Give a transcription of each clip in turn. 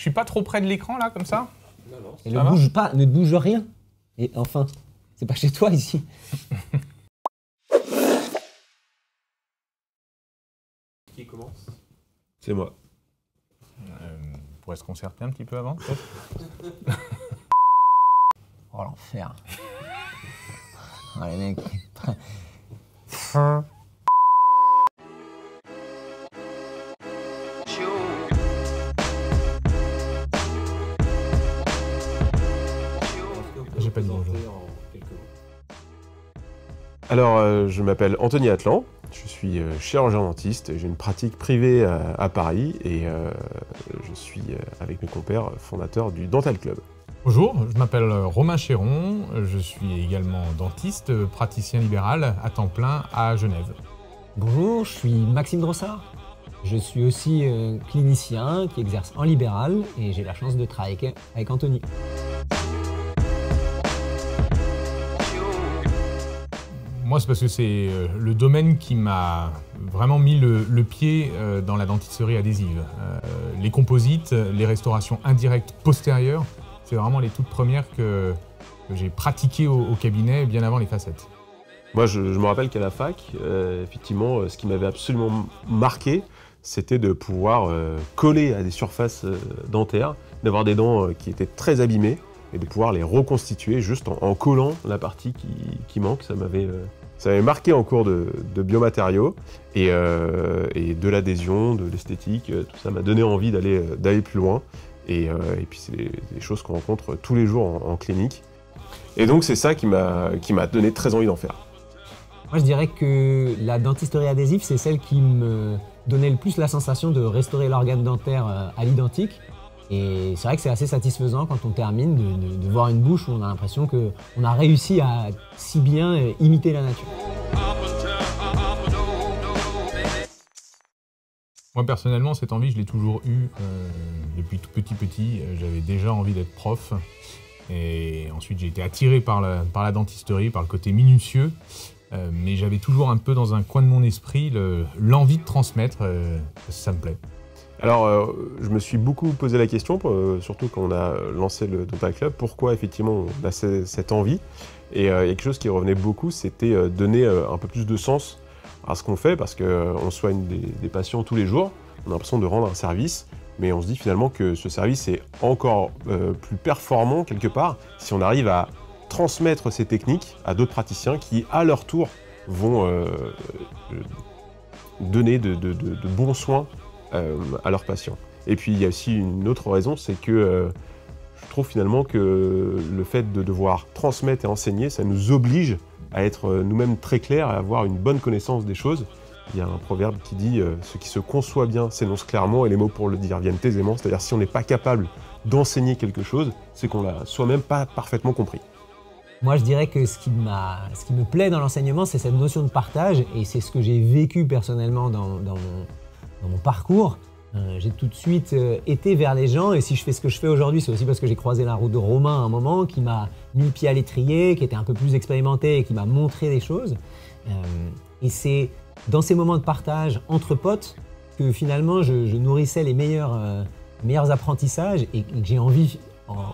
suis pas trop près de l'écran là, comme ça? Non, non. Et ne bouge pas, ne bouge rien. Et enfin, c'est pas chez toi ici. Qui commence? C'est moi. On pourrait se concerter un petit peu avant, peut-être? Oh l'enfer. Oh les mecs. J'ai pas dit bonjour. Alors, je m'appelle Anthony Atlan, je suis chirurgien dentiste, j'ai une pratique privée à Paris et je suis, avec mes compères, fondateur du Dental Club. Bonjour, je m'appelle Romain Chéron, je suis également dentiste, praticien libéral à temps plein à Genève. Bonjour, je suis Maxime Drossard. Je suis aussi clinicien qui exerce en libéral et j'ai la chance de travailler avec Anthony. Moi, c'est parce que c'est le domaine qui m'a vraiment mis le pied dans la dentisterie adhésive. Les composites, les restaurations indirectes postérieures, c'est vraiment les toutes premières que j'ai pratiquées au cabinet bien avant les facettes. Moi, je me rappelle qu'à la fac, effectivement, ce qui m'avait absolument marqué, c'était de pouvoir coller à des surfaces dentaires, d'avoir des dents qui étaient très abîmées, et de pouvoir les reconstituer juste en collant la partie qui manque. Ça m'avait marqué en cours de biomatériaux et de l'adhésion, de l'esthétique, tout ça m'a donné envie d'aller plus loin. Et puis c'est des choses qu'on rencontre tous les jours en clinique. Et donc c'est ça qui m'a donné très envie d'en faire. Moi je dirais que la dentisterie adhésive, c'est celle qui me donnait le plus la sensation de restaurer l'organe dentaire à l'identique. Et c'est vrai que c'est assez satisfaisant quand on termine de voir une bouche où on a l'impression qu'on a réussi à si bien imiter la nature. Moi personnellement, cette envie, je l'ai toujours eue depuis tout petit. J'avais déjà envie d'être prof. Et ensuite, j'ai été attiré par la dentisterie, par le côté minutieux. Mais j'avais toujours un peu dans un coin de mon esprit l'envie de transmettre, parce que ça me plaît. Alors, je me suis beaucoup posé la question, surtout quand on a lancé le Dental Club, pourquoi effectivement on a cette envie. Et quelque chose qui revenait beaucoup, c'était donner un peu plus de sens à ce qu'on fait, parce qu'on soigne des patients tous les jours, on a l'impression de rendre un service, mais on se dit finalement que ce service est encore plus performant quelque part si on arrive à transmettre ces techniques à d'autres praticiens qui, à leur tour, vont donner de bons soins à leurs patients. Et puis il y a aussi une autre raison, c'est que je trouve finalement que le fait de devoir transmettre et enseigner, ça nous oblige à être nous-mêmes très clairs, à avoir une bonne connaissance des choses. Il y a un proverbe qui dit « ce qui se conçoit bien s'énonce clairement et les mots pour le dire viennent aisément », c'est-à-dire si on n'est pas capable d'enseigner quelque chose, c'est qu'on l'a soi-même pas parfaitement compris. Moi, je dirais que ce qui me plaît dans l'enseignement, c'est cette notion de partage et c'est ce que j'ai vécu personnellement dans mon parcours. J'ai tout de suite été vers les gens et si je fais ce que je fais aujourd'hui, c'est aussi parce que j'ai croisé la route de Romain à un moment qui m'a mis le pied à l'étrier, qui était un peu plus expérimenté et qui m'a montré des choses. Et c'est dans ces moments de partage entre potes que finalement je nourrissais les meilleurs apprentissages et que j'ai envie,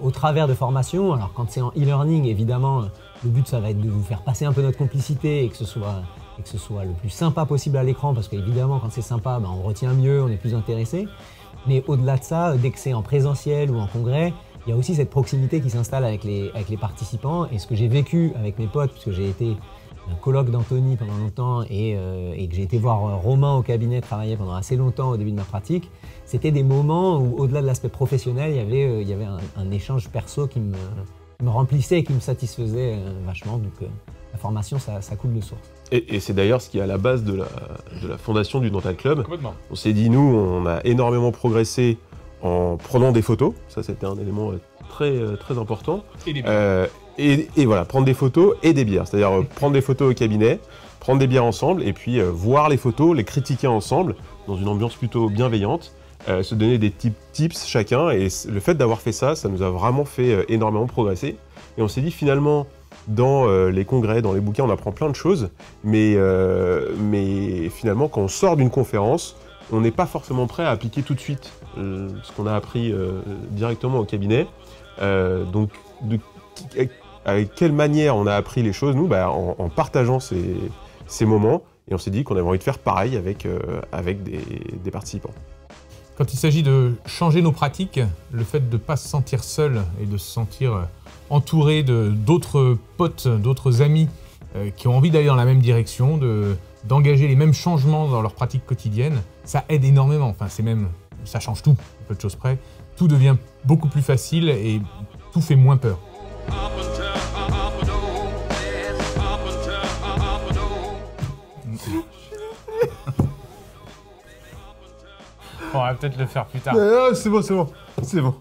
au travers de formations, alors quand c'est en e-learning, évidemment, le but ça va être de vous faire passer un peu notre complicité et que ce soit le plus sympa possible à l'écran, parce qu'évidemment, quand c'est sympa, on retient mieux, on est plus intéressé. Mais au-delà de ça, dès que c'est en présentiel ou en congrès, il y a aussi cette proximité qui s'installe avec les participants. Et ce que j'ai vécu avec mes potes, puisque j'ai été un coloc d'Anthony pendant longtemps et que j'ai été voir Romain au cabinet travailler pendant assez longtemps au début de ma pratique, c'était des moments où, au-delà de l'aspect professionnel, il y avait un échange perso qui me remplissait et qui me satisfaisait vachement. Donc la formation, ça coule de source. Et c'est d'ailleurs ce qui est à la base de la fondation du Dental Club. Complètement. On s'est dit, nous, on a énormément progressé en prenant des photos. Ça, c'était un élément très, très important. Et des bières. Et voilà, prendre des photos et des bières. C'est-à-dire prendre des photos au cabinet, prendre des bières ensemble, et puis voir les photos, les critiquer ensemble, dans une ambiance plutôt bienveillante, se donner des tips chacun. Et le fait d'avoir fait ça, ça nous a vraiment fait énormément progresser. Et on s'est dit, finalement, dans les congrès, dans les bouquins, on apprend plein de choses, mais finalement, quand on sort d'une conférence, on n'est pas forcément prêt à appliquer tout de suite ce qu'on a appris directement au cabinet. Donc, avec quelle manière on a appris les choses, nous, en partageant ces moments, et on s'est dit qu'on avait envie de faire pareil avec des participants. Quand il s'agit de changer nos pratiques, le fait de ne pas se sentir seul et de se sentir entouré d'autres potes, d'autres amis qui ont envie d'aller dans la même direction, d'engager les mêmes changements dans leurs pratiques quotidiennes, ça aide énormément. Enfin, ça change tout, à peu de choses près. Tout devient beaucoup plus facile et tout fait moins peur. On va peut-être le faire plus tard. C'est bon.